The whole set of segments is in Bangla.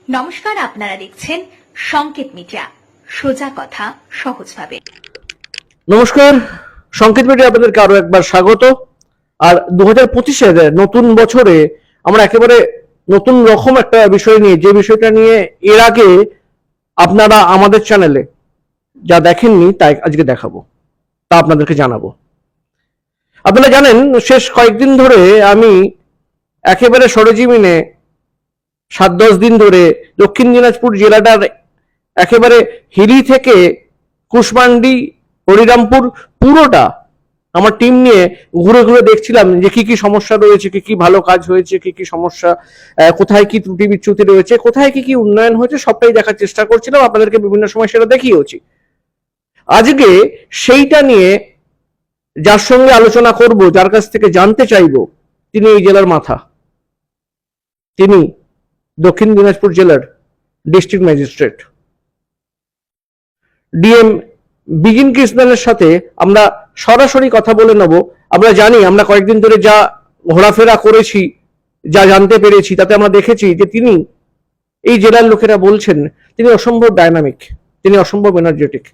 নমস্কার, আপনারা দেখছেন সংকেত মিডিয়া, সোজা কথা সহজভাবে। নমস্কার, সংকেত মিডিয়া আপনাদেরকে আরো একবার স্বাগত। আর 2025-এর নতুন বছরে আমরা একেবারে নতুন রকম একটা বিষয় নিয়ে, যে বিষয়টা নিয়ে এর আগে আপনারা আমাদের চ্যানেলে যা দেখেননি তাই আজকে দেখাবো, তা আপনাদেরকে জানাবো। আপনারা জানেন, শেষ কয়েকদিন ধরে আমি একেবারে সরেজমিনে 7-10 দিন ধরে দক্ষিণ দিনাজপুর জেলাটার একেবারে হিলি থেকে কুশমান্ডি, হরিরামপুর পুরোটা আমার টিম নিয়ে ঘুরে ঘুরে দেখছিলাম যে কি কি সমস্যা রয়েছে, কি কি ভালো কাজ হয়েছে, কি কি সমস্যা, কোথায় কি ত্রুটি বিচ্যুতি রয়েছে, কোথায় কি কি উন্নয়ন হয়েছে, সবটাই দেখার চেষ্টা করছিলাম। আপনাদেরকে বিভিন্ন সময় সেটা দেখিয়েছি। আজকে সেইটা নিয়ে যার সঙ্গে আলোচনা করব, যার কাছ থেকে জানতে চাইব, তিনি এই জেলার মাথা, তিনি দক্ষিণ দিনাজপুর জেলার ডিস্ট্রিক্ট ম্যাজিস্ট্রেট ডিএম বিজিন কৃষ্ণনের সাথে আমরা সরাসরি কথা বলে নেব। আমরা জানি, আমরা কয়েকদিন ধরে যা ঘোরাফেরা করেছি, যা জানতে পেরেছি, তাতে আমরা দেখেছি যে তিনি, এই জেলার লোকেরা বলছেন, তিনি অসম্ভব ডায়নামিক, তিনি অসম্ভব এনার্জেটিক।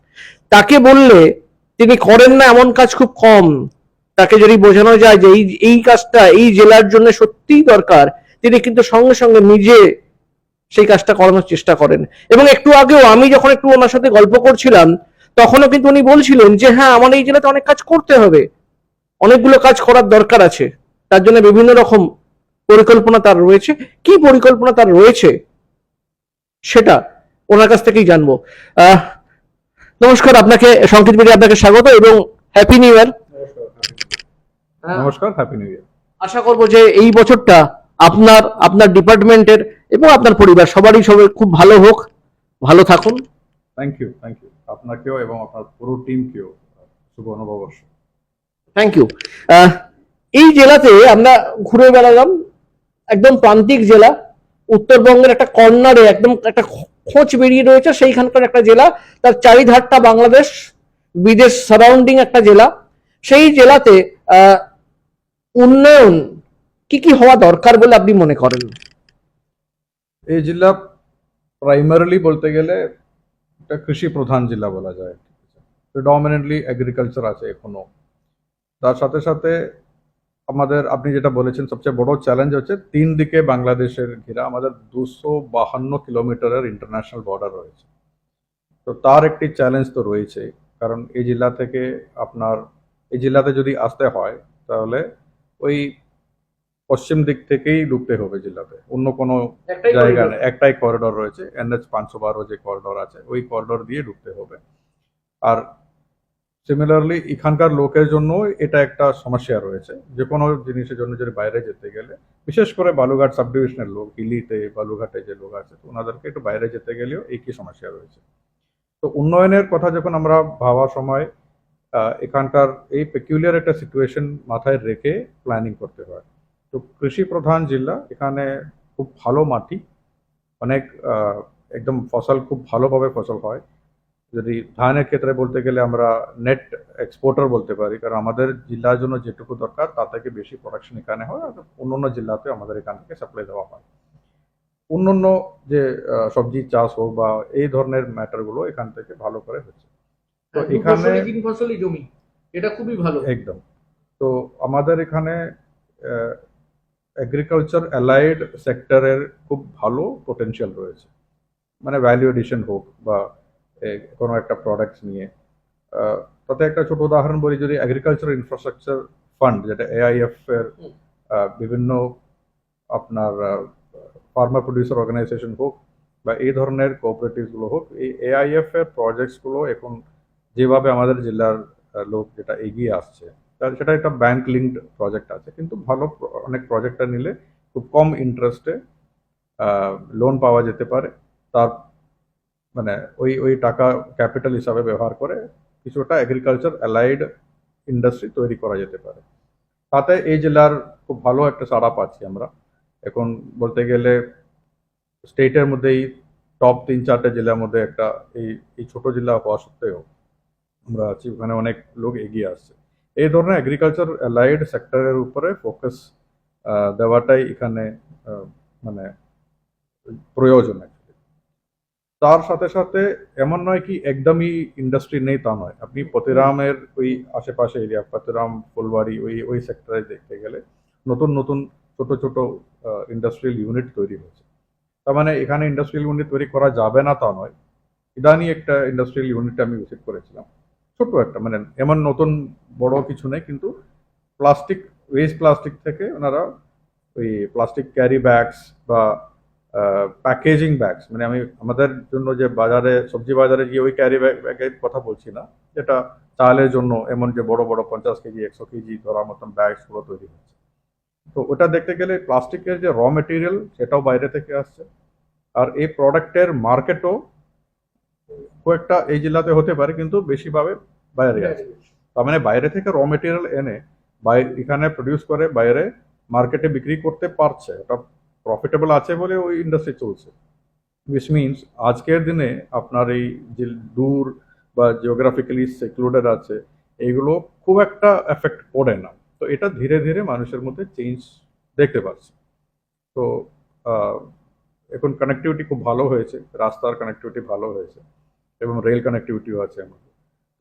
তাকে বললে তিনি করেন না এমন কাজ খুব কম। তাকে যদি বোঝানো যায় যে এই কাজটা এই জেলার জন্য সত্যিই দরকার, তিনি কিন্তু সঙ্গে সঙ্গে নিজে সেই কাজটা করানোর চেষ্টা করেন। এবং একটু আগেও আমি যখন একটু ওনার সাথে গল্প করছিলাম, তখনও কিন্তু উনি বলছিলেন যে হ্যাঁ, আমার এই জেলাতে অনেক কাজ করতে হবে, অনেকগুলো কাজ করার দরকার আছে, তার জন্য বিভিন্ন রকম পরিকল্পনা তার রয়েছে। কি পরিকল্পনা তার রয়েছে সেটা ওনার কাছ থেকেই জানবো। নমস্কার, আপনাকে সংকেত মিডিয়া আপনাকে স্বাগত এবং হ্যাপি নিউ ইয়ার। নমস্কার, হ্যাপি নিউ ইয়ার। আশা করবো যে এই বছরটা আপনার ডিপার্টমেন্টের এবং আপনার পরিবার সবারই খুব ভালো হোক, ভালো থাকুন। থ্যাংক ইউ আপনাকেও এবং আপনার পুরো টিমকেও শুভ নববর্ষ। Thank you. এই জেলাতে আমরা ঘুরে বেড়ালাম, একদম প্রান্তিক জেলা, উত্তরবঙ্গের একটা কর্নারে একদম একটা খোঁজ বেরিয়ে রয়েছে, সেইখানকার একটা জেলা, তার চারিধারটা বাংলাদেশ, বিদেশ সারাউন্ডিং একটা জেলা। সেই জেলাতে উন্নয়ন কি কি হওয়া দরকার বলে আপনি মনে করেন? এই জেলা প্রাইমারিলি বলতে গেলে একটা কৃষি প্রধান জেলা বলা যায়। প্রিডমিনেন্টলি এগ্রিকালচার আছে এখনো। তার সাথে সাথে আমাদের, আপনি যেটা বলেছেন, সবচেয়ে বড় চ্যালেঞ্জ হচ্ছে 3 দিকে বাংলাদেশের ঘেরা, আমাদের 252 কিলোমিটারের ইন্টারন্যাশনাল বর্ডার রয়েছে। তো তার একটি চ্যালেঞ্জ তো রয়েছে, কারণ এই জেলা থেকে এই জেলাতে যদি আসতে হয় তাহলে ওই পশ্চিম দিক থেকেই ঢুকতে হবে জেলাতে, অন্য কোনো জায়গা নেই। একটাই করিডোর রয়েছে, NH 512 যে করিডোর আছে, ওই করিডোর দিয়ে ঢুকতে হবে। আর সিমিলারলি এখানকার লোকের জন্য এটা একটা সমস্যা রয়েছে, যে কোনো জিনিসের জন্য যদি বাইরে যেতে গেলে, বিশেষ করে বালুঘাট সাব ডিভিশনের লোক, হিলিতে বালুঘাটে যে লোক আছে, ওনাদেরকে একটু বাইরে যেতে গেলেও একই সমস্যা রয়েছে। তো উন্নয়নের কথা যখন আমরা ভাবার সময় এখানকার এই পেকুলিয়ার একটা সিচুয়েশন মাথায় রেখে প্ল্যানিং করতে হয়। তো কৃষি প্রধান জেলা, এখানে খুব ভালো মাটি, অনেক একদম ফসল খুব ভালোভাবে ফসল হয়। যদি ধানের ক্ষেত্রে বলতে গেলে আমরা নেট এক্সপোর্টার বলতে পারি, কারণ আমাদের জেলার জন্য যেটুকু দরকার তার থেকে বেশি প্রোডাকশন এখানে হয়, আর অন্য জেলাতে আমাদের এখান থেকে সাপ্লাই দেওয়া হয়। অন্য যে সবজি চাষ হোক বা এই ধরনের ম্যাটারগুলো এখান থেকে ভালো করে হচ্ছে। তো এখানে 3 ফসলি জমি, এটা খুবই ভালো একদম। তো আমাদের এখানে এগ্রিকালচার অ্যালাইড সেক্টরের খুব ভালো পোটেনশিয়াল রয়েছে, মানে ভ্যালু এডিশন হোক বা কোনো একটা প্রোডাক্টস নিয়ে। তাতে একটা ছোট উদাহরণ বলি, যদি এগ্রিকালচার ইনফ্রাস্ট্রাকচার ফান্ড, যেটা AIF এর বিভিন্ন আপনার ফার্মার প্রডিউসার অর্গানাইজেশন হোক বা এই ধরনের কোঅপারেটিভসগুলো হোক, এই AIF এর প্রজেক্টসগুলো এখন যেভাবে আমাদের জেলার লোক যেটা এগিয়ে আসছে, সেটা একটা ব্যাংক লিঙ্কড প্রজেক্ট আছে, কিন্তু ভালো অনেক প্রজেক্টটা নিলে খুব কম ইন্টারেস্টে লোন পাওয়া যেতে পারে। তার মানে ওই টাকা ক্যাপিটাল হিসাবে ব্যবহার করে কিছুটা এগ্রিকালচার অ্যালাইড ইন্ডাস্ট্রি তৈরি করা যেতে পারে। তাতে এই জেলার খুব ভালো একটা সাড়া পাচ্ছি আমরা। এখন বলতে গেলে স্টেটের মধ্যেই টপ 3-4টে জেলার মধ্যে একটা এই ছোট জেলা হওয়া সত্ত্বেও আমরা আছি, ওখানে অনেক লোক এগিয়ে আসছে। এই ধরনের এগ্রিকালচার অ্যালাইড সেক্টরের উপরে ফোকাস দেওয়াটাই এখানে মানে প্রয়োজন। তার সাথে সাথে এমন নয় কি একদমই ইন্ডাস্ট্রি নেই তা নয়, আপনি পতিরামের ওই আশেপাশে এরিয়া, পতিরাম ফুলবাড়ি ওই ওই সেক্টরে দেখতে গেলে নতুন নতুন ছোট ছোট ইন্ডাস্ট্রিয়াল ইউনিট তৈরি হয়েছে। তার মানে এখানে ইন্ডাস্ট্রিয়াল ইউনিট তৈরি করা যাবে না তা নয়। ইদানি একটা ইন্ডাস্ট্রিয়াল ইউনিট আমি ভিজিট করেছিলাম, ছোট একটা, মানে এমন নতুন বড় কিছু নেই, কিন্তু প্লাস্টিক, ওয়েস্ট প্লাস্টিক থেকে ওনারা ওই প্লাস্টিক ক্যারি ব্যাগস বা প্যাকেজিং ব্যাগস, মানে আমি আমাদের জন্য যে বাজারে সবজি বাজারে গিয়ে ওই ক্যারি ব্যাগের কথা বলছি না, যেটা চালের জন্য এমন যে বড় বড় 50 কেজি 100 কেজি ধরার মতন ব্যাগস গুলো তৈরি হচ্ছে। তো ওটা দেখতে গেলে প্লাস্টিকের যে র মেটেরিয়াল সেটাও বাইরে থেকে আসছে, আর এই প্রোডাক্টের মার্কেটও খুব একটা এই জেলাতে হতে পারে কিন্তু বেশিভাবে বাইরে আছে। তার মানে বাইরে থেকে র মেটেরিয়াল এনে এখানে প্রডিউস করে বাইরে মার্কেটে বিক্রি করতে পারছে, এটা প্রফিটেবল আছে বলে ওই ইন্ডাস্ট্রি চলছে। উইচ মিনস আজকের দিনে আপনার এই যে দূর বা জিওগ্রাফিক্যালি সেক্লুডেড আছে এইগুলো খুব একটা এফেক্ট পড়ে না। তো এটা ধীরে ধীরে মানুষের মধ্যে চেঞ্জ দেখতে পাচ্ছি। তো এখন কানেক্টিভিটি খুব ভালো হয়েছে, রাস্তার কানেক্টিভিটি ভালো হয়েছে এবং রেল কানেক্টিভিটিও আছে আমাদের।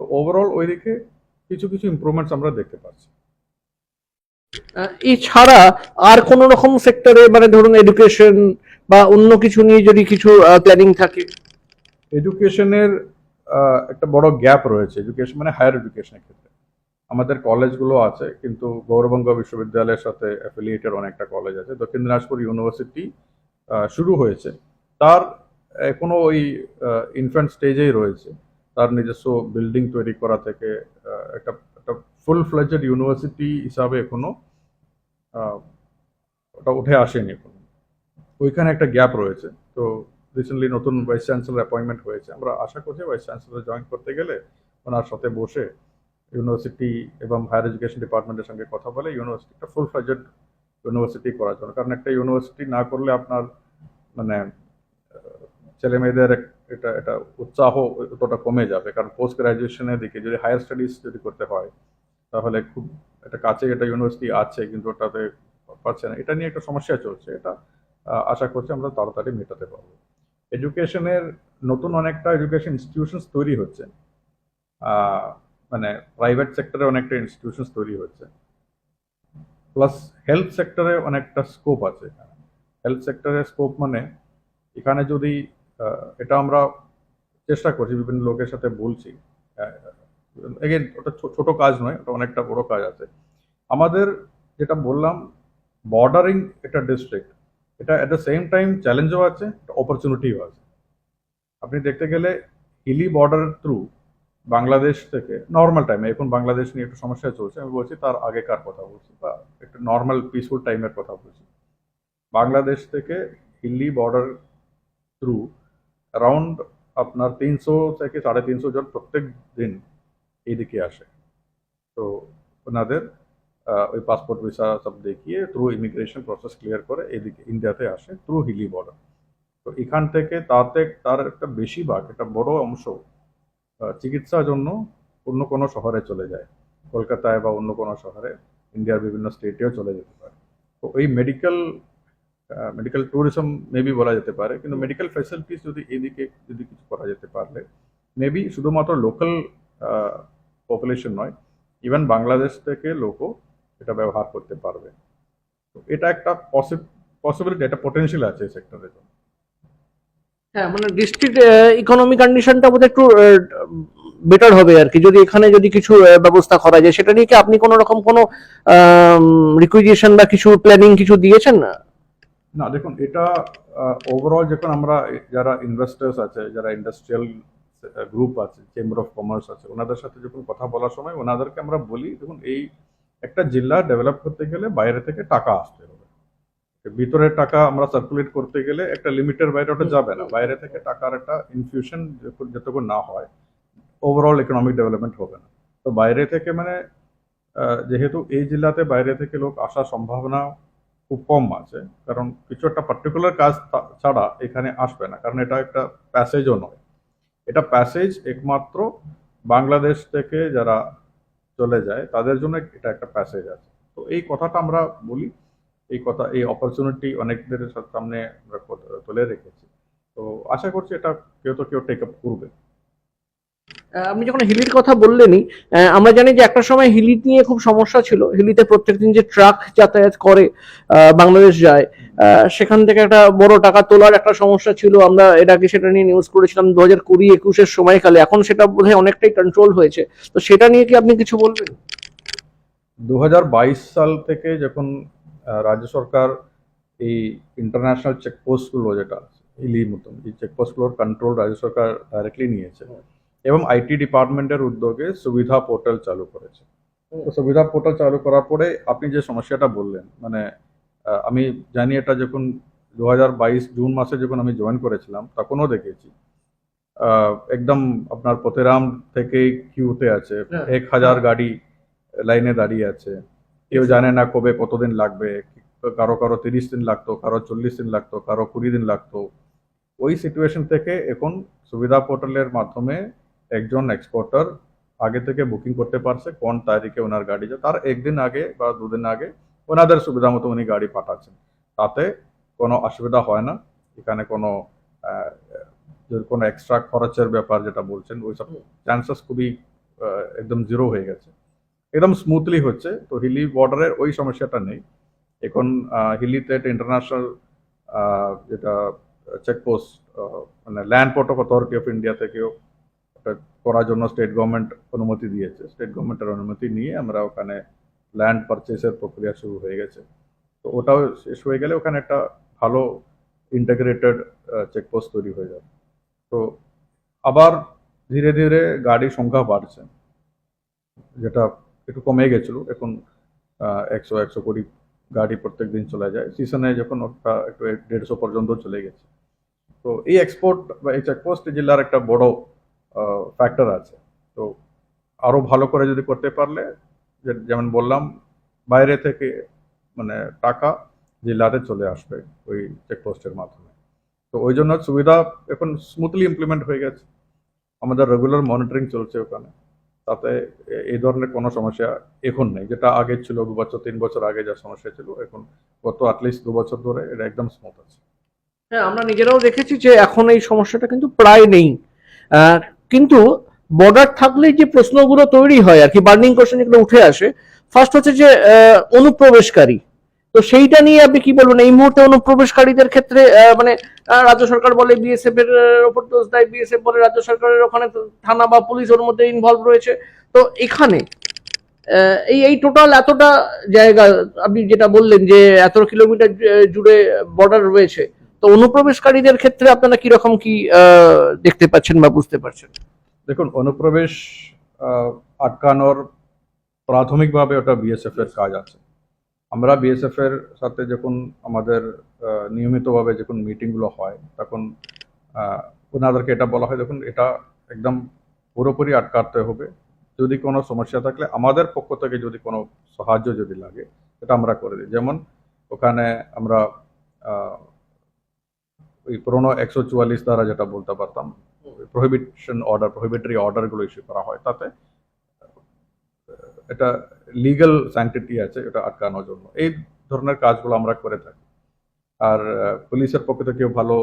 তো ওভারঅল ওইদিকে কিছু কিছু ইমপ্রুভমেন্টস আমরা দেখতে পাচ্ছি। এছাড়া আর কোন রকম সেক্টরে, মানে ধরুন এডুকেশন বা অন্য কিছু নিয়ে যদি কিছু প্ল্যানিং থাকে? এডুকেশনের একটা বড় গ্যাপ রয়েছে, এডুকেশন মানে হায়ার এডুকেশনের ক্ষেত্রে। আমাদের কলেজগুলো আছে কিন্তু গৌরবঙ্গ বিশ্ববিদ্যালয়ের সাথে অ্যাফিলিয়েটেড অনেকটা কলেজ আছে। দক্ষিণ দিনাজপুর ইউনিভার্সিটি শুরু হয়েছে, তার এখনো ওই ইনফ্যান্ট স্টেজেই রয়েছে। তার নিজস্ব বিল্ডিং তৈরি করা থেকে একটা একটা ফুল ফ্লেজেড ইউনিভার্সিটি হিসাবে এখনো ওটা উঠে আসেনি এখন, ওইখানে একটা গ্যাপ রয়েছে। তো রিসেন্টলি নতুন ভাইস চ্যান্সেলর অ্যাপয়েন্টমেন্ট হয়েছে, আমরা আশা করছি ভাইস চ্যান্সেলর জয়েন করতে গেলে ওনার সাথে বসে ইউনিভার্সিটি এবং হায়ার এডুকেশন ডিপার্টমেন্টের সঙ্গে কথা বলে ইউনিভার্সিটিটা ফুল ফ্লেজেড ইউনিভার্সিটি করার জন্য। কারণ একটা ইউনিভার্সিটি না করলে আপনার মানে ছেলে মেয়েদের এটা এটা উৎসাহ অতটা কমে যাবে। কারণ পোস্ট গ্রাজুয়েশনের দিকে যদি হায়ার স্টাডিজ যদি করতে হয় তাহলে খুব একটা কাছে একটা ইউনিভার্সিটি আছে কিন্তু ওটাতে পারছে না, এটা নিয়ে একটা সমস্যা চলছে। এটা আশা করছি আমরা তাড়াতাড়ি মেটাতে পারবো। এডুকেশনের নতুন অনেকটা এডুকেশন ইনস্টিটিউশনস তৈরি হচ্ছে, মানে প্রাইভেট সেক্টরে অনেকটা ইনস্টিটিউশনস তৈরি হচ্ছে, প্লাস হেলথ সেক্টরে অনেকটা স্কোপ আছে। হেলথ সেক্টরের স্কোপ মানে এখানে যদি এটা আমরা চেষ্টা করছি, বিভিন্ন লোকের সাথে বলছি, এগেন ওটা ছোট কাজ নয়, ওটা অনেকটা বড় কাজ আছে আমাদের। যেটা বললাম বর্ডারিং একটা ডিস্ট্রিক্ট, এটা অ্যাট দ্য সেম টাইম চ্যালেঞ্জও আছে, অপরচুনিটিও আছে। আপনি দেখতে গেলে হিলি বর্ডারের থ্রু বাংলাদেশ থেকে নর্মাল টাইমে, এখন বাংলাদেশ নিয়ে একটু সমস্যা চলছে, আমি বলছি তার আগেকার কথা বলছি বা একটা নর্মাল পিসফুল টাইমের কথা বলছি। বাংলাদেশ থেকে হিলি বর্ডার থ্রু অ্যারাউন্ড আপনার 300 থেকে 350 জন প্রত্যেক দিন এইদিকে আসে। তো ওনাদের ওই পাসপোর্ট ভিসা সব দেখিয়ে থ্রু ইমিগ্রেশন প্রসেস ক্লিয়ার করে এদিকে ইন্ডিয়াতে আসে থ্রু হিলি বর্ডার। তো এখান থেকে তার একটা বেশিরভাগ, একটা বড় অংশ চিকিৎসার জন্য অন্য কোনো শহরে চলে যায়, কলকাতায় বা অন্য কোনো শহরে, ইন্ডিয়ার বিভিন্ন স্টেটেও চলে যেতে পারে। তো ওই মেডিকেল ট্যুরিজম মেবি বলা যেতে পারে, কিন্তু মেডিকেল ফ্যাসিলিটিস যদি এদিকে যদি কিছু করা যেতে পারলে মেবি শুধুমাত্র লোকাল পপুলেশন নয়, ইভেন বাংলাদেশ থেকে লোকও এটা ব্যবহার করতে পারবে। তো এটা একটা পসিবিলিটি, একটা পোটেনশিয়াল আছে এই সেক্টরের জন্য। হ্যাঁ, মানে ডিস্ট্রিক্ট ইকোনমি কন্ডিশনটা বোধহয় একটু বেটার হবে আর কি, যদি এখানে যদি কিছু ব্যবস্থা করা যায়। সেটা নিয়ে কি আপনি কোনো রকম কোনো রিকুইজিশন বা কিছু প্ল্যানিং কিছু দিয়েছেন? না দেখুন, এটা ওভারঅল যখন আমরা যারা ইনভেস্টার্স আছে, যারা ইন্ডাস্ট্রিয়াল গ্রুপ আছে, চেম্বার অফ কমার্স আছে, ওনাদের সাথে যখন কথা বলার সময় ওনাদেরকে আমরা বলি, দেখুন এই একটা জেলা ডেভেলপ করতে গেলে বাইরে থেকে টাকা আসতে হবে, ভিতরের টাকা আমরা সার্কুলেট করতে গেলে একটা লিমিটের বাইরে ওটা যাবে না। বাইরে থেকে টাকার একটা ইনফিউশন যতক্ষণ না হয় ওভারঅল ইকোনমিক ডেভেলপমেন্ট হবে না। তো বাইরে থেকে মানে যেহেতু এই জেলাতে বাইরে থেকে লোক আসার সম্ভাবনা খুব কম আছে, কারণ কিছু একটা পার্টিকুলার কাজ ছাড়া এখানে আসবে না, কারণ এটা একটা প্যাসেজও নয়, এটা প্যাসেজ একমাত্র বাংলাদেশ থেকে যারা চলে যায় তাদের জন্য এটা একটা প্যাসেজ আছে। তো এই কথাটা আমরা বলি, এই অপরচুনিটি অনেকদের সামনে আমরা তুলে রেখেছি। তো তো আশা করছি এটা কেউ টেক আপ করবে। আপনি যখন হিলির কথা বললেনই, আমরা জানি যে একটা সময় হিলি নিয়ে খুব সমস্যা ছিল। হিলিতে প্রত্যেকদিন যে ট্রাক যাতায়াত করে বাংলাদেশ যায়, সেখান থেকে একটা বড় টাকা তোলার একটা সমস্যা ছিল। আমরা এর আগে সেটা নিয়ে নিউজ করেছিলাম 2020-21-এর সময়কালে। এখন সেটা বোধহয় অনেকটাই কন্ট্রোল হয়েছে। তো সেটা নিয়ে কি আপনি কিছু বলবেন? 2022 সাল থেকে যখন রাজ্য সরকার এই ইন্টারন্যাশনাল চেকপোস্টগুলো, যেটা হিলির মতন এই চেকপোস্টগুলোর কন্ট্রোল রাজ্য সরকার ডাইরেক্টলি নিয়েছে এবং আইটি ডিপার্টমেন্টের উদ্যোগে সুবিধা পোর্টাল চালু করেছে। তো সুবিধা পোর্টাল চালু করার পরে আপনি যে সমস্যাটা বললেন, মানে আমি জানি এটা যখন 2022 জুন মাসে যখন আমি জয়েন করেছিলাম তখনও দেখেছি একদম আপনার পতেরাম থেকে কিউতে আছে, 1000 গাড়ি লাইনে দাঁড়িয়ে আছে, কেউ জানে না কবে কতদিন লাগবে। কারো 30 দিন লাগতো, কারো 40 দিন লাগতো, কারো 20 দিন লাগতো। ওই সিচুয়েশন থেকে এখন সুবিধা পোর্টালের মাধ্যমে একজন এক্সপোর্টার আগে থেকে বুকিং করতে পারছে কোন তারিখে ওনার গাড়ি যায়, তার একদিন আগে বা দুদিন আগে ওনাদের সুবিধা মতো উনি গাড়ি পাঠাচ্ছেন। তাতে কোনো অসুবিধা হয় না। এখানে কোনো কোনো এক্সট্রা খরচের ব্যাপার যেটা বলছেন ওইসব চান্সেস খুবই একদম জিরো হয়ে গেছে, একদম স্মুথলি হচ্ছে। তো হিলি বর্ডারের ওই সমস্যাটা নেই এখন। হিলিতে একটা ইন্টারন্যাশনাল যেটা চেকপোস্ট, মানে land port of authority of India থেকেও করার জন্য স্টেট গভর্নমেন্ট অনুমতি দিয়েছে। স্টেট গভর্নমেন্টের অনুমতি নিয়ে আমরা ওখানে ল্যান্ড পারচেসের প্রক্রিয়া শুরু হয়ে গেছে। তো ওটাও শেষ হয়ে গেলে ওখানে একটা ভালো ইন্টাগ্রেটেড চেকপোস্ট তৈরি হয়ে যাবে। তো আবার ধীরে ধীরে গাড়ির সংখ্যা বাড়ছে, যেটা একটু কমে গেছিল। এখন 100-120 গাড়ি প্রত্যেক দিন চলে যায়। সিজনে যখন ওটা একটু 150 পর্যন্ত চলে গেছে। তো এই এক্সপোর্ট বা এই চেকপোস্ট জেলার একটা বড় ফ্যাক্টর আছে। তো আরো ভালো করে যদি করতে পারলে, যেমন বললাম, বাইরে থেকে মানে টাকা জেলাতে চলে আসবে ওই চেকপোস্টের মাধ্যমে। তো ওই জন্য সুবিধা এখন স্মুথলি ইমপ্লিমেন্ট হয়ে গেছে। আমাদের রেগুলার মনিটরিং চলছে ওখানে, তাতে এই ধরনের কোনো সমস্যা এখন নেই। যেটা আগে ছিল 2 বছর 3 বছর আগে যা সমস্যা ছিল, এখন গত অ্যাটলিস্ট 2 বছর ধরে এটা একদম স্মুথ আছে। হ্যাঁ, আমরা নিজেরাও দেখেছি যে এখন এই সমস্যাটা কিন্তু প্রায় নেই। কিন্তু বর্ডার থাকলেই যে প্রশ্নগুলো তৈরি হয় আর কি, বার্নিং কোশ্চেন যেগুলো উঠে আসে, ফার্স্ট হচ্ছে যে অনুপ্রবেশকারী। তো সেইটা নিয়ে আপনি কি বলবেন? এই মুহূর্তে অনুপ্রবেশকারীদের ক্ষেত্রে মানে রাজ্য সরকার বলে বিএসএফ এর ওপর দোষ দেয়, বিএসএফ বলে রাজ্য সরকারের ওখানে থানা বা পুলিশ ওর মধ্যে ইনভলভ রয়েছে। তো এখানে এই টোটাল এতটা জায়গা, আপনি যেটা বললেন যে এত কিলোমিটার জুড়ে বর্ডার রয়েছে, তো অনুপ্রবেশকারীদের ক্ষেত্রে আপনারা কিরকম কি দেখতে পাচ্ছেন বা বুঝতে পারছেন? দেখুন, অনুপ্রবেশ আটকানোর প্রাথমিকভাবে ওটা বিএসএফ এর কাজ আছে। আমরা বিএসএফ এর সাথে যখন আমাদের নিয়মিতভাবে যখন মিটিংগুলো হয়, তখন ওনাদেরকে এটা বলা হয়, দেখুন এটা একদম পুরোপুরি আটকাতে হবে। যদি কোনো সমস্যা থাকলে আমাদের পক্ষ থেকে যদি কোনো সাহায্য যদি লাগে, সেটা আমরা করে দিই। যেমন ওখানে আমরা ওই পুরোনো 144 দ্বারা যেটা বলতে পারতাম, প্রহিবিটরি অর্ডারগুলো ইস্যু করা হয়, তাতে এটা লিগ্যাল স্যাংটিটি আছে এটা আটকানোর জন্য। এই ধরনের কাজগুলো আমরা করে থাকি। আর পুলিশের পক্ষ থেকেও ভালো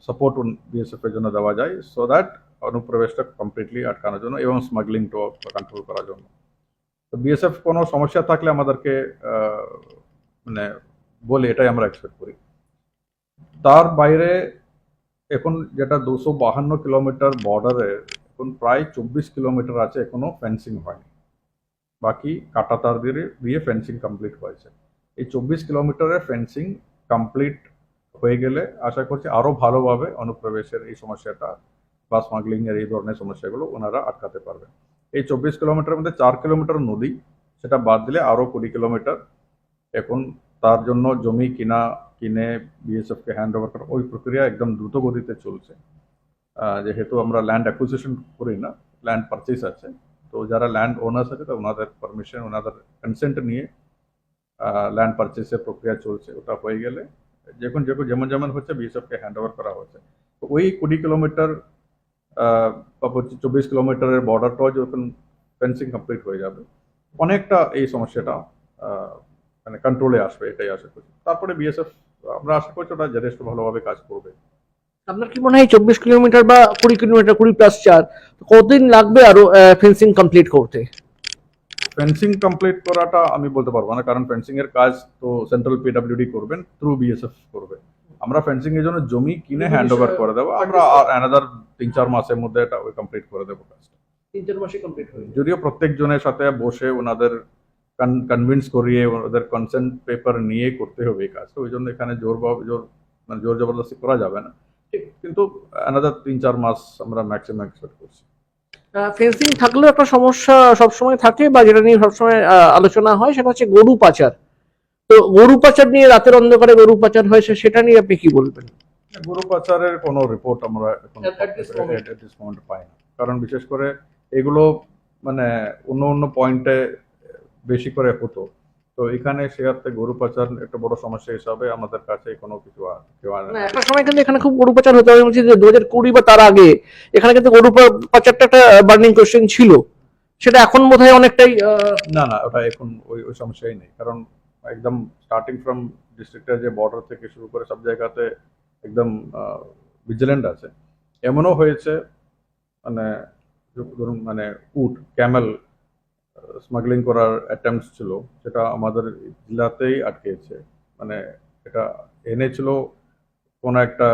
সাপোর্ট বিএসএফ এর জন্য দেওয়া যায়, সো দ্যাট অনুপ্রবেশটা কমপ্লিটলি আটকানোর জন্য এবং স্মাগলিংটাও কন্ট্রোল করার জন্য। তো বিএসএফ কোনো সমস্যা থাকলে আমাদেরকে মানে বলে, এটাই আমরা এক্সপেক্ট করি। তার বাইরে এখন যেটা 252 কিলোমিটার বর্ডারে, এখন প্রায় 24 কিলোমিটার আছে এখনো ফেন্সিং হয়নি, বাকি কাঁটাতার দিয়ে ফেন্সিং কমপ্লিট হয়েছে। এই 24 কিলোমিটারের ফেন্সিং কমপ্লিট হয়ে গেলে আশা করছি আরো ভালোভাবে অনুপ্রবেশের এই সমস্যাটা বা স্মাগলিং এর এই ধরনের সমস্যাগুলো ওনারা আটকাতে পারবে। এই 24 কিলোমিটারের মধ্যে 4 কিলোমিটার নদী, সেটা বাদ দিলে আরো 20 কিলোমিটার এখন তার জন্য জমি কিনে বিএসএফ কে হ্যান্ড ওভার করা, ওই প্রক্রিয়া একদম দ্রুত গতিতে চলছে। যেহেতু আমরা ল্যান্ড অ্যাকুইজিশন করি না, ল্যান্ড পারচেস আছে, তো যারা ল্যান্ড ওনার্স আছে ওনাদের পারমিশন, ওনাদের কনসেন্ট নিয়ে ল্যান্ড পারচেসের প্রক্রিয়া চলছে। ওটা হয়ে গেলে যেমন হচ্ছে বিএসএফ কে হ্যান্ড ওভার করা হচ্ছে। তো ওই 20 কিলোমিটার বা 24 কিলোমিটারের বর্ডারটাও যখন ফেন্সিং কমপ্লিট হয়ে যাবে, অনেকটা এই সমস্যাটা মানে কন্ট্রোলে আসবে, এটাই আশা করছি। তারপরে বিএসএফ আমরা আশা করছি ওটা যথেষ্ট ভালোভাবে কাজ করবে। আপনার কি মনে হয় 24 কিলোমিটার বা 20 কিলোমিটার, 20+4 কতদিন লাগবে আরো ফেন্সিং কমপ্লিট করতে? ফেন্সিং কমপ্লিট করাটা আমি বলতে পারবো না, কারণ ফেন্সিং এর কাজ তো সেন্ট্রাল পিডব্লিউডি করবেন, থ্রু বিএসএফ করবে। আমরা ফেন্সিং এর জন্য জমি কিনে হ্যান্ড ওভার করে দেবো, আমরা আর অ্যানাদার 3-4 মাসের মধ্যে এটা কমপ্লিট করে দেবো কাজটা। 3-4 মাসে কমপ্লিট হয়ে যাবে। যদিও প্রত্যেক জনের সাথে বসে ওনাদের কনভিন্স করিয়ে ওদের কনসেন্ট পেপার নিয়ে করতে হবে এই কাজটা, ওই জন্য এখানে জোর জবরদস্তি করা যাবে না, কিন্তু অ্যানাদার 3-4 মাস আমরা ম্যাক্সিমাম এক্সপেক্ট করছি। ফেন্সিং থাকলেও একটা সমস্যা সবসময় থাকে, বা যেটা নিয়ে সবসময় আলোচনা হয়, সেটা হচ্ছে গরু পাচার। তো গরু পাচার নিয়ে, রাতের অন্ধকারে গরু পাচার হয়েছে, সেটা নিয়ে আপনি কি বলবেন? গরু পাচারের কোনো রিপোর্ট আমরা এখন At this moment. at this moment পাই না, কারণ বিশেষ করে এগুলো মানে অন্য পয়েন্টে বেশি করে হতো, তো এখানে সেক্ষেত্রে গরু পাচার একটা বড় সমস্যা হিসাবে আমাদের কাছে কোনো কিছু কেউ আনে না, না। একটা সময় কিন্তু এখানে খুব গরু পাচার হতো। আমি বলছি যে 2020 বা তার আগে এখানে কিন্তু গরু পাচারটা একটা বার্নিং কোয়েশ্চেন ছিল, সেটা এখন বোধহয় অনেকটাই না না, ওটা এখন ওই সমস্যাই নেই, কারণ একদম স্টার্টিং ফ্রম ডিস্ট্রিক্টের যে বর্ডার থেকে শুরু করে সব জায়গাতে একদম ভিজিল্যান্ট আছে। এমনও হয়েছে মানে ধরুন মানে উট ক্যামেল স্মাগলিং করার অ্যাটেম্পটস ছিল, সেটা আমাদের জেলাতেই আটকেছে। মানে এটা এনেছিল কোনো একটা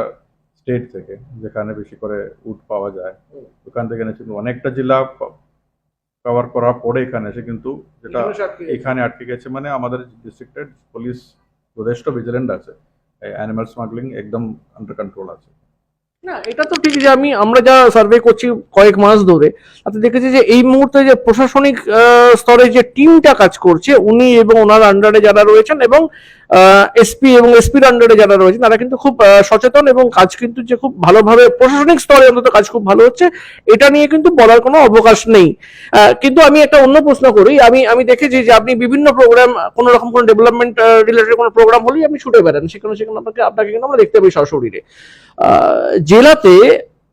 স্টেট থেকে যেখানে বেশি করে উট পাওয়া যায়, ওখান থেকে এনেছিল। অনেকটা জেলা কভার করার পরে এখানে এসে কিন্তু যেটা এখানে আটকে গেছে, মানে আমাদের ডিস্ট্রিক্টের পুলিশ যথেষ্ট ভিজিলেন্ট আছে, অ্যানিমাল স্মাগলিং একদম আন্ডার কন্ট্রোল আছে। না, এটা তো ঠিক যে আমরা যা সার্ভে করছি কয়েক মাস ধরে, তাতে দেখেছি যে এই মুহূর্তে যে প্রশাসনিক স্তরে যে টিমটা কাজ করছে, উনি এবং ওনার আন্ডারে যারা রয়েছেন, এবং এসপি এবং এসপির আন্ডারে যারা রয়েছেন, তারা কিন্তু খুব সচেতন, এবং কাজ কিন্তু যে খুব ভালোভাবে প্রশাসনিক স্তরে অন্তত কাজ খুব ভালো হচ্ছে, এটা নিয়ে কিন্তু বলার কোনো অবকাশ নেই। কিন্তু আমি একটা অন্য প্রশ্ন করি। আমি দেখেছি যে আপনি বিভিন্ন প্রোগ্রাম, কোনো রকম কোনো ডেভেলপমেন্ট রিলেটেড কোনো প্রোগ্রাম হলেই আপনি ছুটে বেড়ান, সেখানে আপনাকে কিন্তু আমরা দেখতে পাই সশরীরে। জেলাতে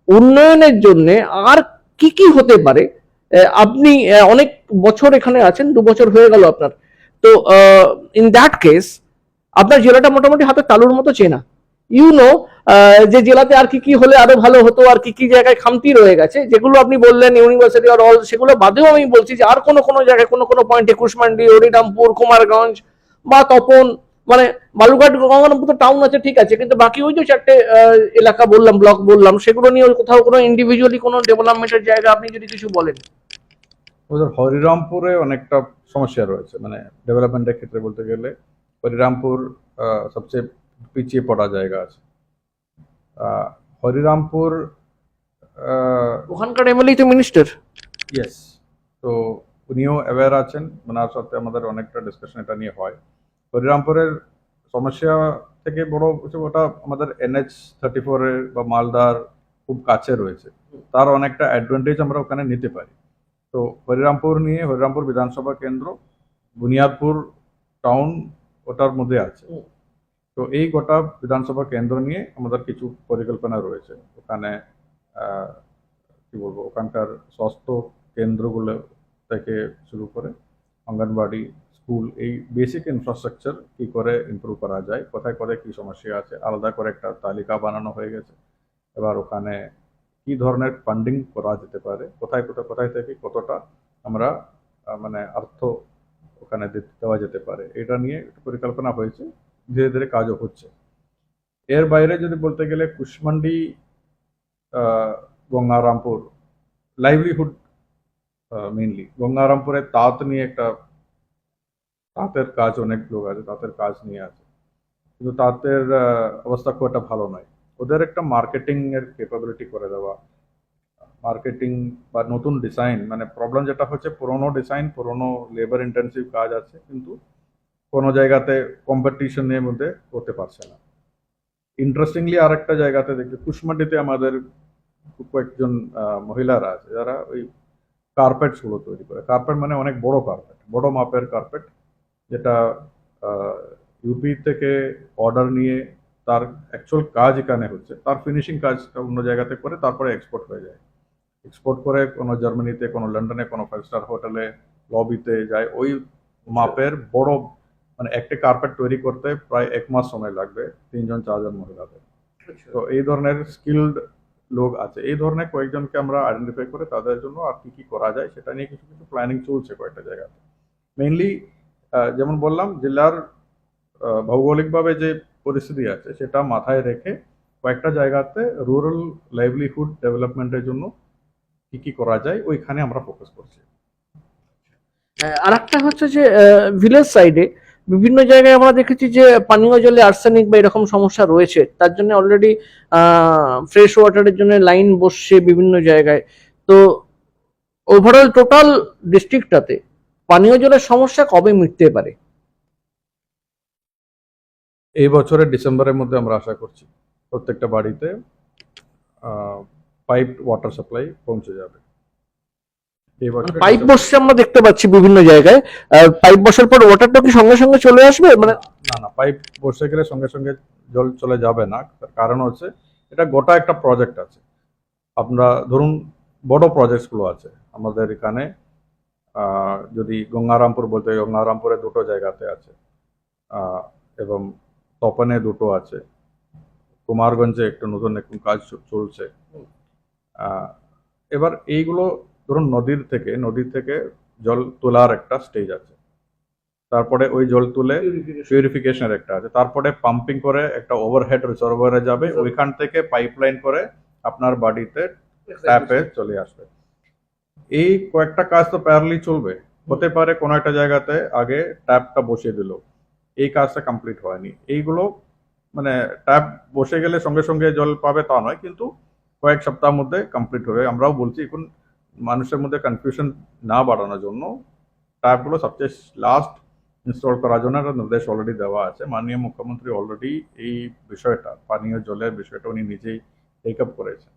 উন্নয়নের জন্য আর কি কি হতে পারে? আপনি অনেক বছর এখানে আছেন, 2 বছর হয়ে গেল আপনার, তো ইন দ্যাট কেস আপনার জেলাটা মোটামুটি হাতে তালুর মতো চেনা। যে জেলাতে আর কি কি হলে আরো ভালো হতো, আর কি কি জায়গায় খামতি রয়ে গেছে, যেগুলো আপনি বললেন ইউনিভার্সিটি আর অল, সেগুলো বাদেও আমি বলছি যে আর কোনো জায়গায় কোনো পয়েন্টে, কুশমান্ডি, হরিরামপুর, কুমারগঞ্জ বা তপন, মানে বালুরঘাট গঙ্গারামপুর তো টাউন আছে, ঠিক আছে, কিন্তু বাকি ওই যে 4টে এলাকা বললাম, ব্লক বললাম, সেগুলো নিয়ে কোথাও কোনো ইন্ডিভিজুয়ালি কোনো ডেভেলপমেন্টের জায়গা আপনি যদি কিছু বলেন। ওদের হরিরামপুরে অনেকটা সমস্যা রয়েছে, মানে ডেভেলপমেন্টের ক্ষেত্রে বলতে গেলে হরিরামপুর সবচেয়ে পিছিয়ে পড়া জায়গা আছে। হরিরামপুর ওখানকার এমএলএ তো মিনিস্টার। ইয়েস, তো উনিও অ্যাওয়্যার আছেন, ওনার সাথে আমাদের অনেকটা ডিসকাশন এটা নিয়ে হয়। হরিরামপুরের সমস্যা থেকে বড় হচ্ছে ওটা আমাদের NH-34 বা মালদার খুব কাছে রয়েছে, তার অনেকটা অ্যাডভান্টেজ আমরা ওখানে নিতে পারি। তো হরিরামপুর বিধানসভা কেন্দ্র, বুনিয়াদপুর টাউন ওটার মধ্যে আছে। তো এই গোটা বিধানসভা কেন্দ্র নিয়ে আমাদের কিছু পরিকল্পনা রয়েছে। ওখানে কি বলবো, ওখানকার স্বাস্থ্য কেন্দ্রগুলো থেকে শুরু করে অঙ্গনবাড়ি, স্কুল, এই বেসিক ইনফ্রাস্ট্রাকচার কি করে ইমপ্রুভ করা যায়, কোথায় কোথায় কি সমস্যা আছে, আলাদা করে একটা তালিকা বানানো হয়ে গেছে। এবার ওখানে কি ধরনের ফান্ডিং করা যেতে পারে, কোথায় থেকে কতটা আমরা মানে অর্থ ওখানে দেওয়া যেতে পারে, এটা নিয়ে একটা পরিকল্পনা হয়েছে, ধীরে ধীরে কাজও হচ্ছে। এর বাইরে যদি বলতে গেলে কুশমান্ডি, গঙ্গারামপুর, লাইভলিহুড মেইনলি গঙ্গারামপুরে তাঁত নিয়ে একটা, তাঁতের কাজ, অনেক লোক আছে তাঁতের কাজ নিয়ে আছে, কিন্তু তাঁতের অবস্থা খুব একটা ভালো নয়। ওদের একটা মার্কেটিং এর ক্যাপাবিলিটি করে দেওয়া, মার্কেটিং বা নতুন ডিজাইন, মানে প্রবলেম যেটা হচ্ছে পুরোনো ডিজাইন, পুরোনো লেবার ইন্টেন্সিভ কাজ আছে, কিন্তু কোনো জায়গাতে কম্পিটিশনের মধ্যে করতে পারছে না। ইন্টারেস্টিংলি আর একটা জায়গাতে দেখি কুশমান্ডিতে আমাদের কয়েকজন মহিলারা আছে যারা ওই কার্পেটসগুলো তৈরি করে। কার্পেট মানে অনেক বড় কার্পেট, বড় মাপের কার্পেট, যেটা ইউপি থেকে অর্ডার নিয়ে তার অ্যাকচুয়াল কাজ এখানে হচ্ছে, তার ফিনিশিং কাজটা অন্য জায়গাতে করে তারপরে এক্সপোর্ট হয়ে যায়। এক্সপোর্ট করে কোনো জার্মানিতে, কোনো লন্ডনে, কোনো 5 স্টার হোটেলে, লবিতে যায়। ওই মাপের বড়, মানে একটা কার্পেট তৈরি করতে প্রায় 1 মাস সময় লাগবে 3-4 জন মহিলাদের। তো এই ধরনের স্কিলড লোক আছে, এই ধরনের কয়েকজনকে আমরা আইডেন্টিফাই করে তাদের জন্য আর কি কি করা যায় সেটা নিয়ে কিছু কিছু প্ল্যানিং চলছে কয়েকটা জায়গাতে। মেইনলি যেমন বললাম, জেলার ভৌগোলিকভাবে যে পরিস্থিতি আছে সেটা মাথায় রেখে কয়েকটা জায়গাতে রুরাল লাইভলিহুড ডেভেলপমেন্টের জন্য কি কি করা যায় ওইখানে আমরা ফোকাস করছি। আর একটা হচ্ছে যে ভিলেজ সাইডে বিভিন্ন জায়গায় আমরা দেখেছি যে পানীয় জলে আর্সেনিক বা এরকম সমস্যা রয়েছে, তার জন্য অলরেডি ফ্রেশ ওয়াটারের জন্য লাইন বসছে বিভিন্ন জায়গায়। তো ওভারঅল টোটাল ডিস্ট্রিক্টটাতে পানীয় জলের সমস্যা কবে মিটতে পারে? এই বছরের ডিসেম্বরের মধ্যে আমরা আশা করছি প্রত্যেকটা বাড়িতে পাইপ ওয়াটার সাপ্লাই পৌঁছে যাবে। এই বছর পাইপ বসছে আমরা দেখতে পাচ্ছি বিভিন্ন জায়গায়, পাইপ বসার পর ওয়াটারটা কি সঙ্গে সঙ্গে চলে আসবে? মানে না না, পাইপ বসে গেলে সঙ্গে সঙ্গে জল চলে যাবে না। তার কারণ হচ্ছে এটা গোটা একটা প্রজেক্ট আছে। আমরা ধরুন বড় প্রজেক্টসগুলো আছে আমাদের এখানে, যদি গঙ্গারামপুর বলতে, গঙ্গারামপুরে দুটো জায়গাতে আছে, এবং তপনে দুটো আছে, কুমারগঞ্জে একটা নতুন এখন কাজ চলছে। এবার এইগুলো ধরুন নদীর থেকে জল তোলার একটা স্টেজ আছে, তারপরে ওই জল তুলে পিউরিফিকেশনের একটা আছে, তারপরে পাম্পিং করে একটা ওভারহেড রিজার্ভারে যাবে, ওইখান থেকে পাইপলাইন করে আপনার বাড়িতে ট্যাপে চলে আসবে। এই কয়েকটা কাজ তো প্যারালি চলবে। হতে পারে কোনো একটা জায়গাতে আগে ট্যাপটা বসিয়ে দিল, এই কাজটা কমপ্লিট হয়নি। এইগুলো মানে ট্যাপ বসে গেলে সঙ্গে সঙ্গে জল পাবে তা নয়, কিন্তু কয়েক সপ্তাহের মধ্যে কমপ্লিট হবে। আমরাও বলছি এখন মানুষের মধ্যে কনফিউশন না বাড়ানোর জন্য ট্যাপগুলো সবচেয়ে লাস্ট ইনস্টল করার জন্য একটা নির্দেশ অলরেডি দেওয়া আছে। মাননীয় মুখ্যমন্ত্রী অলরেডি এই বিষয়টা, পানীয় জলের বিষয়টা উনি নিজেই টেক আপ করেছেন।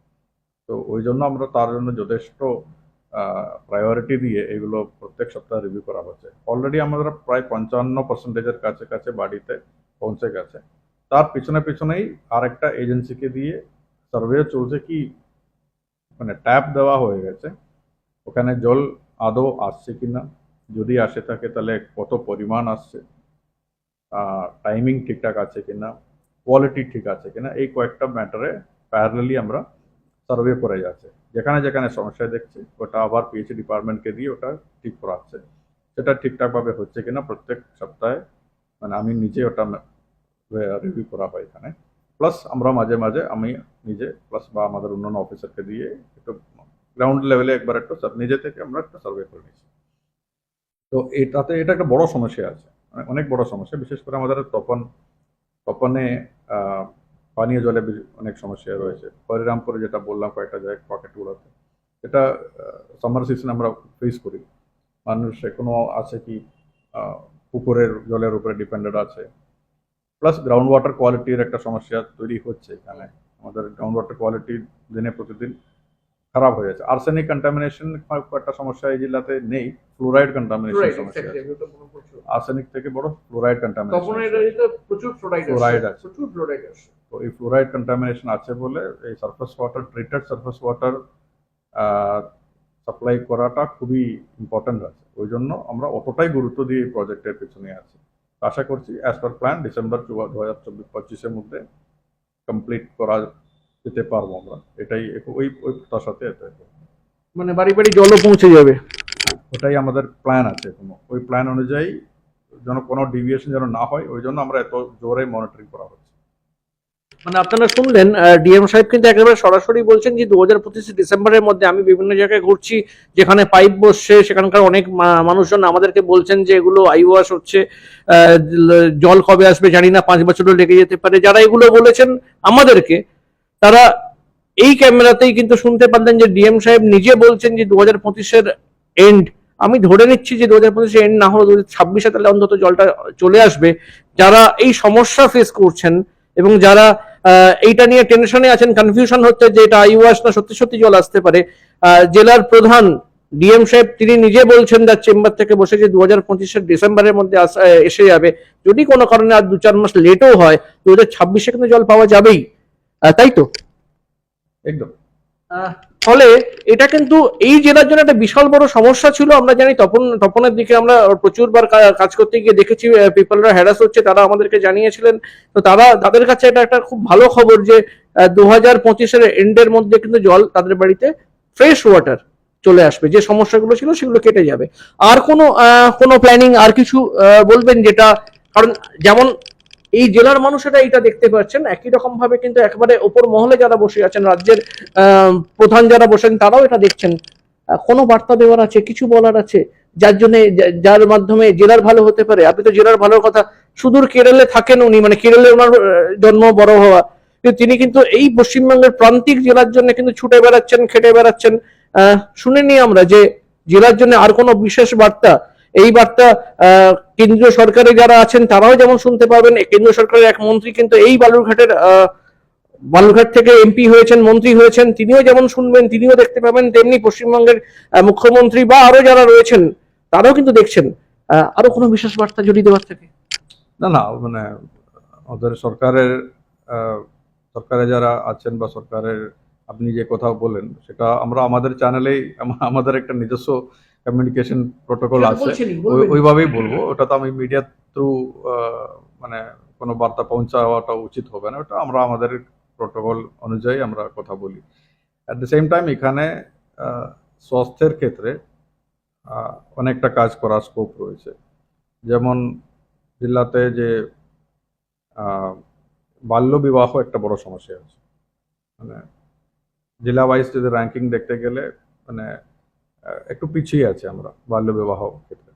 তো ওই জন্য আমরা তার জন্য যথেষ্ট প্রায়োরিটি দিয়ে এগুলো প্রত্যেক সপ্তাহে রিভিউ করা হচ্ছে। অলরেডি আমাদের প্রায় 55% কাছে বাড়িতে পৌঁছে গেছে। তার পিছনেই আরেকটা এজেন্সিকে দিয়ে সার্ভে চলছে, কি মানে ট্যাপ দেওয়া হয়ে গেছে, ওখানে জল আদৌ আসছে কিনা, যদি আসে থাকে তাহলে কত পরিমাণ আসছে, টাইমিং ঠিকঠাক আছে কিনা, কোয়ালিটি ঠিক আছে কিনা, এই কয়েকটা ম্যাটারে প্যারালালি আমরা সার্ভে করে যাচ্ছে। যেখানে যেখানে সমস্যা দেখছি ওটা আবার পিএইচই ডিপার্টমেন্টকে দিয়ে ওটা ঠিক করাচ্ছে। সেটা ঠিকঠাকভাবে হচ্ছে কিনা প্রত্যেক সপ্তাহে মানে আমি নিজে ওটা রিভিউ করা হয় এখানে। প্লাস আমরা মাঝে মাঝে আমি নিজে প্লাস বা আমাদের অন্যান্য অফিসারকে দিয়ে একটু গ্রাউন্ড লেভেলে একবার একটু নিজে থেকে আমরা একটা সার্ভে করে নিচ্ছি। তো এটা একটা বড় সমস্যা আছে, অনেক বড় সমস্যা। বিশেষ করে আমাদের তপনে পানীয় জলে অনেক সমস্যা রয়েছে। হরিরামপুরে যেটা বললাম কয়েকটা জায়গায় পকেটগুলোতে, এটা সামার সিজন আমরা ফেস করি। মানুষ এখনো আছে কি পুকুরের জলের উপরে ডিপেন্ডেন্ট আছে। প্লাস গ্রাউন্ড ওয়াটার কোয়ালিটির একটা সমস্যা তৈরি হচ্ছে এখানে। আমাদের গ্রাউন্ড ওয়াটার কোয়ালিটি দিনে প্রতিদিন খারাপ হয়ে যাচ্ছে। আর্সেনিক কন্টামিনেশন একটা সমস্যা এই জেলাতে নেই, ফ্লোরাইড কন্টামিনেশন সমস্যা আছে। আর্সেনিক থেকে বড় ফ্লোরাইড কন্টামিনেশন, ফ্লোরাইড আছে। তো এই ফ্লোরাইড কন্টামিনেশন আছে বলে এই surface water, treated surface water supply করাটা খুবই ইম্পর্টেন্ট আছে। ওই জন্য আমরা অতটাই গুরুত্ব দিয়ে এই প্রজেক্টের পেছনে আছি। আশা করছি অ্যাজ পার প্ল্যান ডিসেম্বর 2024-25-এর মধ্যে কমপ্লিট করা যেতে পারবো আমরা। এটাই ওই প্রত্যাশাতে মানে বাড়ি বাড়ি জলও পৌঁছে যাবে, ওটাই আমাদের প্ল্যান আছে। ওই প্ল্যান অনুযায়ী যেন কোনো ডিভিয়েশন যেন না হয়, ওই জন্য আমরা এত জোরে মনিটরিং করা হচ্ছে। মানে আপনারা শুনলেন ডিএম সাহেব কিন্তু একেবারে সরাসরি বলছেন যে 2025 ডিসেম্বরের মধ্যে, আমি বিভিন্ন জায়গায় ঘুরছি যেখানে পাইপ বসছে, সেখানকার অনেক মানুষজন আমাদেরকে বলছেন যে এগুলো আইওয়াশ হচ্ছে, জল কবে আসবে জানি না, 5 বছরও লেগে যেতে পারে। যারা এগুলো বলেছেন আমাদেরকে, তারা এই ক্যামেরাতেই কিন্তু শুনতে পারলেন যে ডিএম সাহেব নিজে বলছেন যে 2025-এর এন্ড, আমি ধরে নিচ্ছি যে 2025 এন্ড না হলে 2026-এ তাহলে অন্তত জলটা চলে আসবে। যারা এই সমস্যা ফেস করছেন এবং যারা এইটা নিয়ে টেনশনে আছেন, কনফিউশন হচ্ছে যে এটা আইওয়াশ না সত্যি সত্যি জল আসতে পারে, জেলার প্রধান ডিএম সাহেব তিনি নিজে বলছেন তার চেম্বার থেকে বসে যে 2025-এর ডিসেম্বরের মধ্যে এসে যাবে। যদি কোনো কারণে আর 2-4 মাস লেটও হয় 2026-এ কিন্তু জল পাওয়া যাবেই, তাই তো? একদম। ফলে এটা কিন্তু এই জেলার জন্য একটা বিশাল বড় সমস্যা ছিল। আমরা জানি তপনের দিকে আমরা প্রচুরবার কাজ করতে গিয়ে দেখেছি, পিপলরা হ্যারাস হচ্ছে, তারা আমাদেরকে জানিয়েছিলেন। তো তাদের কাছে এটা একটা খুব ভালো খবর যে 2025-এর এন্ডের মধ্যে কিন্তু জল তাদের বাড়িতে ফ্রেশ ওয়াটার চলে আসবে, যে সমস্যাগুলো ছিল সেগুলো কেটে যাবে। আর কোনো প্ল্যানিং, আর কিছু বলবেন যেটা, কারণ যেমন এই জেলার মানুষেরা এটা দেখতে পাচ্ছেন, একই রকম ভাবে কিন্তু একেবারে ওপর মহলে যারা বসে আছেন, রাজ্যের প্রধান যারা বসেন, তারাও এটা দেখছেন। কোনো বার্তা দেওয়ার আছে, কিছু বলার আছে, যার মাধ্যমে জেলার ভালো হতে পারে? আপনি তো জেলার ভালোর কথা, সুদূর কেরলে থাকেন উনি, মানে কেরলে ওনার জন্ম বড় হওয়া, কিন্তু তিনি কিন্তু এই পশ্চিমবঙ্গের প্রান্তিক জেলার জন্য কিন্তু ছুটে বেড়াচ্ছেন, খেটে বেড়াচ্ছেন। শুনিনি আমরা যে জেলার জন্য আর কোনো বিশেষ বার্তা। এই বার্তা কেন্দ্রীয় সরকারে যারা আছেন তারাও যেমন শুনতে পাবেন। কেন্দ্রীয় সরকারের এক মন্ত্রী কিন্তু এই বালুরঘাট থেকে এমপি হয়েছেন, মন্ত্রী হয়েছেন, তিনিও যেমন শুনবেন, তিনিও দেখতে পাবেন, তেমনি পশ্চিমবঙ্গের মুখ্যমন্ত্রী বা আরো যারা রয়েছেন তারাও কিন্তু দেখছেন। আরো কোনো বিশেষ বার্তা যদি দেওয়ার থাকে? না, মানে ওদের সরকারে যারা আছেন বা সরকারের আপনি যে কথা বলেন সেটা আমরা আমাদের চ্যানেলেই আমাদের একটা নিজস্ব কমিউনিকেশন প্রোটোকল আছে, ওইভাবেই বলবো। ওটা তো আমি মিডিয়া থ্রু মানে কোনো বার্তা পৌঁছাওয়াটা উচিত হবে না, ওটা আমরা আমাদের প্রোটোকল অনুযায়ী আমরা কথা বলি। অ্যাট দ্য সেম টাইম এখানে স্বাস্থ্যের ক্ষেত্রে অনেকটা কাজ করার স্কোপ রয়েছে। যেমন জেলাতে যে বাল্য বিবাহ একটা বড় সমস্যা আছে, মানে জেলা ওয়াইজ যদি র্যাঙ্কিং দেখতে গেলে মানে একটু পিছিয়ে আছে আমরা বাল্য বিবাহ ক্ষেত্রে।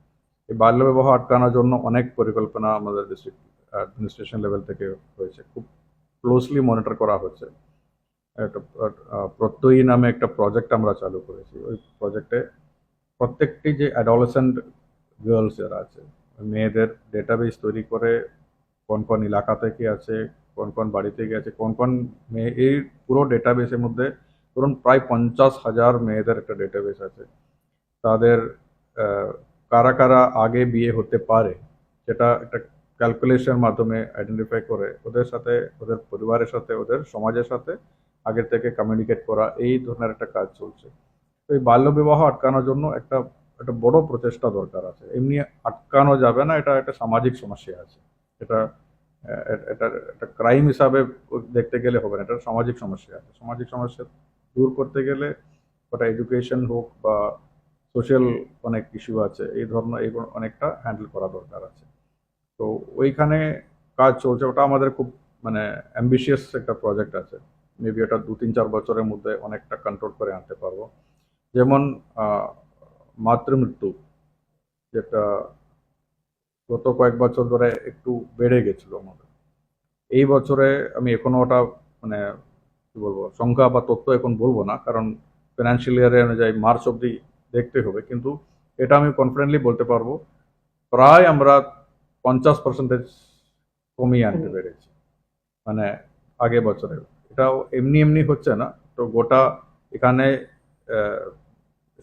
এই বাল্য বিবাহ আটকানোর জন্য অনেক পরিকল্পনা আমাদের ডিস্ট্রিক্ট অ্যাডমিনিস্ট্রেশন লেভেল থেকে হয়েছে, খুব ক্লোজলি মনিটর করা হচ্ছে। একটা প্রত্যয়ী নামে একটা প্রজেক্ট আমরা চালু করেছি। ওই প্রজেক্টে প্রত্যেকটি যে অ্যাডোলেসেন্ট গার্লস যারা আছে, মেয়েদের ডেটাবেস তৈরি করে কোন কোন এলাকাতে কি আছে, কোন কোন বাড়িতে কি আছে, কোন কোন মেয়ে, এই পুরো ডেটাবেসের মধ্যে ধরুন প্রায় 50,000 মেয়েদের একটা ডেটাবেস আছে। তাদের কারা কারা আগে বিয়ে হতে পারে সেটা একটা ক্যালকুলেশনের মাধ্যমে আইডেন্টিফাই করে ওদের সাথে, ওদের পরিবারের সাথে, ওদের সমাজের সাথে আগের থেকে কমিউনিকেট করা, এই ধরনের একটা কাজ চলছে। তো এই বাল্য বিবাহ আটকানোর জন্য একটা বড় প্রচেষ্টা দরকার আছে। এমনি আটকানো যাবে না, এটা একটা সামাজিক সমস্যা আছে। এটা একটা ক্রাইম হিসাবে দেখতে গেলে হবে না, এটা সামাজিক সমস্যা আছে। সামাজিক সমস্যা দূর করতে গেলে ওটা এডুকেশন হোক বা সোশ্যাল অনেক ইস্যু আছে, এই ধরনের এই অনেকটা হ্যান্ডেল করা দরকার আছে। তো ওইখানে কাজ চলছে, ওটা আমাদের খুব মানে অ্যাম্বিশিয়াস একটা প্রজেক্ট আছে। মেবি ওটা 2-3-4 বছরের মধ্যে অনেকটা কন্ট্রোল করে আনতে পারবো। যেমন মাতৃমৃত্যু, যেটা গত কয়েক বছর ধরে একটু বেড়ে গেছিল আমাদের, এই বছরে আমি এখনো ওটা মানে কি বলবো সংখ্যা বা তথ্য এখন বলবো না, কারণ ফিনান্সিয়াল ইয়ারে অনুযায়ী মার্চ অবধি দেখতে হবে। কিন্তু এটা আমি কনফিডেন্টলি বলতে পারবো প্রায় আমরা 50% কমিয়ে আনতে পেরেছি, মানে আগে বছরে। এটাও এমনি হচ্ছে না। তো গোটা এখানে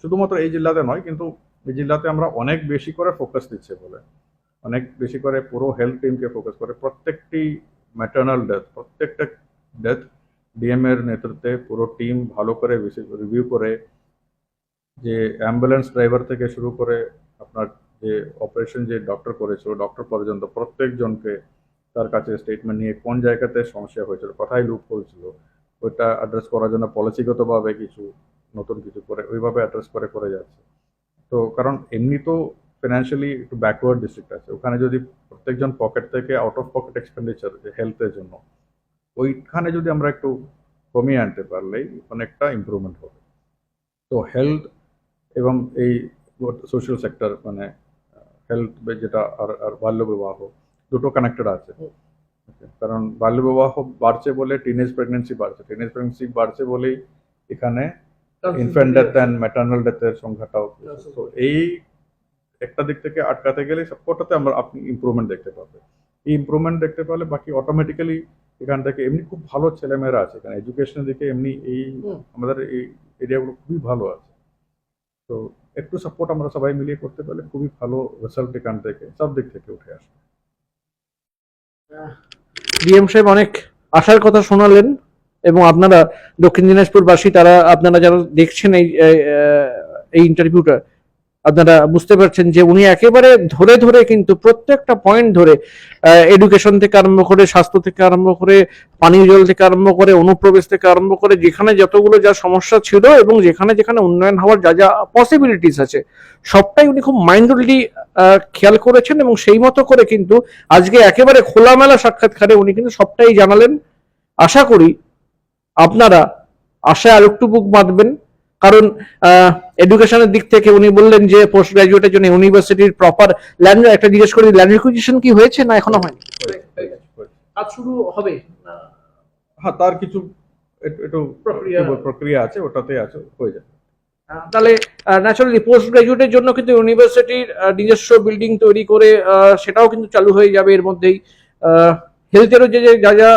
শুধুমাত্র এই জেলাতে নয়, কিন্তু এই জেলাতে আমরা অনেক বেশি করে ফোকাস দিচ্ছি বলে, অনেক বেশি করে পুরো হেলথ টিমকে ফোকাস করে প্রত্যেকটি ম্যাটার্নাল ডেথ, প্রত্যেকটা ডেথ ডিএম এর নেতৃত্বে পুরো টিম ভালো করে রিভিউ করে, যে অ্যাম্বুলেন্স ড্রাইভার থেকে শুরু করে আপনার যে অপারেশন যে ডক্টর করেছিল ডক্টর পর্যন্ত প্রত্যেকজনকে তার কাছে স্টেটমেন্ট নিয়ে কোন জায়গাতে সমস্যা হয়েছিল, কোথায় লুপ হয়েছিল, ওইটা অ্যাড্রেস করার জন্য পলিসিগতভাবে কিছু নতুন কিছু করে ওইভাবে অ্যাড্রেস করে যাচ্ছে। তো কারণ এমনি তো ফিনান্সিয়ালি একটু ব্যাকওয়ার্ড ডিস্ট্রিক্ট আছে, ওখানে যদি প্রত্যেকজন পকেট থেকে আউট অফ পকেট এক্সপেন্ডিচার যে হেলথের জন্য, ওইখানে যদি আমরা একটু কমিয়ে আনতে পারলেই অনেকটা ইমপ্রুভমেন্ট হবে। তো হেলথ এবং এই সোশ্যাল সেক্টর মানে হেলথ যেটা আর বাল্য বিবাহ দুটো কানেক্টেড আছে। কারণ বাল্য বিবাহ বাড়ছে বলে টিনেজ প্রেগনেন্সি বাড়ছে, টিনেজ প্রেগনেন্সি বাড়ছে বলেই এখানে ইনফ্যান্ট ডেথ অ্যান্ড ম্যাটার্নাল ডেথের সংখ্যাটাও। তো এই একটা দিক থেকে আটকাতে গেলে সবকটাতে আপনি ইমপ্রুভমেন্ট দেখতে পাবেন। এই ইমপ্রুভমেন্ট দেখতে পেলে বাকি অটোমেটিক্যালি এখান থেকে এমনি খুব ভালো ছেলেমেয়েরা আছে এখানে, এডুকেশনের দিকে এমনি এই আমাদের এই এরিয়াগুলো খুবই ভালো আছে। তো একটু সাপোর্ট আমরা সবাই মিলিয়ে করতে পারলে খুবই ভালো রেজাল্ট এখান থেকে সব দিক থেকে উঠে আসবে। ডিএম সাহেব অনেক আশার কথা শোনালেন এবং আপনারা দক্ষিণ দিনাজপুরবাসী তারা আপনারা যারা দেখছেন এই ইন্টারভিউটা, আপনারা বুঝতে পারছেন যে উনি একেবারে ধরে ধরে কিন্তু প্রত্যেকটা পয়েন্ট ধরে এডুকেশন থেকে আরম্ভ করে, স্বাস্থ্য থেকে আরম্ভ করে, পানীয় জল থেকে আরম্ভ করে, অনুপ্রবেশ থেকে আরম্ভ করে, যেখানে যতগুলো যা সমস্যা ছিল এবং যেখানে যেখানে উন্নয়ন হওয়ার যা যা পসিবিলিটিস আছে সবটাই উনি খুব মাইন্ডলি খেয়াল করেছেন এবং সেই মতো করে কিন্তু আজকে একেবারে খোলামেলা সাক্ষাৎকারে উনি কিন্তু সবটাই জানালেন। আশা করি আপনারা আশায় আরেকটু বুক বাঁধবেন, কারণ এডুকেশনের দিক থেকে উনি বললেন যে পোস্ট গ্রাজুয়েটের জন্য ইউনিভার্সিটির প্রপার ল্যান্ড, একটা জিজ্ঞেস করি ল্যান্ড রিকুইজিশন কি হয়েছে না এখনো হয়নি? কাজ শুরু হবে? হ্যাঁ, তার কিছু একটু প্রক্রিয়া আছে, ওটাতে আছে, হয়ে যাবে। তাহলে ন্যাচারালি পোস্ট গ্রাজুয়েটের জন্য কিন্তু ইউনিভার্সিটির নিজস্ব বিল্ডিং তৈরি করে সেটাও কিন্তু চালু হয়ে যাবে এর মধ্যেই। হেলথেরও যে যা যা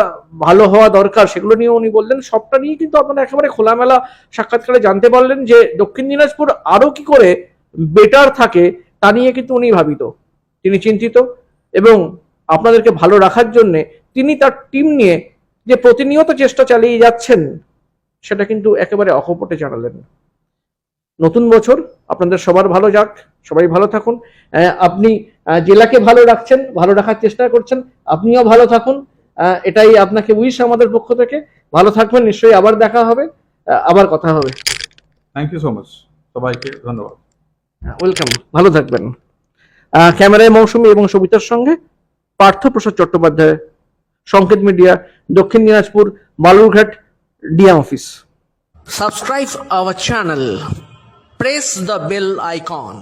ভালো হওয়া দরকার সেগুলো নিয়ে উনি বললেন। সবটা নিয়ে কিন্তু আপনারা একেবারে খোলামেলা সাক্ষাৎকারে জানতে পারলেন যে দক্ষিণ দিনাজপুর আরো কি করে বেটার থাকে তা নিয়ে কিন্তু উনি ভাবিত, তিনি চিন্তিত এবং আপনাদেরকে ভালো রাখার জন্য তিনি তার টিম নিয়ে যে প্রতিনিয়ত চেষ্টা চালিয়ে যাচ্ছেন সেটা কিন্তু একেবারে অকপটে জানালেন। নতুন বছর আপনাদের সবার ভালো যাক, সবাই ভালো থাকুন। আপনি জেলাকে ভালো রাখছেন, ভালো রাখার চেষ্টা করছেন, আপনিও ভালো থাকুন, এটাই আপনাকে উইশ আমাদের পক্ষ থেকে। ভালো থাকবেন, নিশ্চয়ই আবার দেখা হবে, আবার কথা হবে। থ্যাংক ইউ সো মাচ, সবাইকে ধন্যবাদ। ওয়েলকাম, ভালো থাকবেন। ক্যামেরায় মৌসুমী এবং সবিতার সঙ্গে পার্থ প্রসাদ চট্টোপাধ্যায়, সংকেত মিডিয়া, দক্ষিণ Dinajpur, Balurghat DM office. Subscribe our channel. Press the bell icon.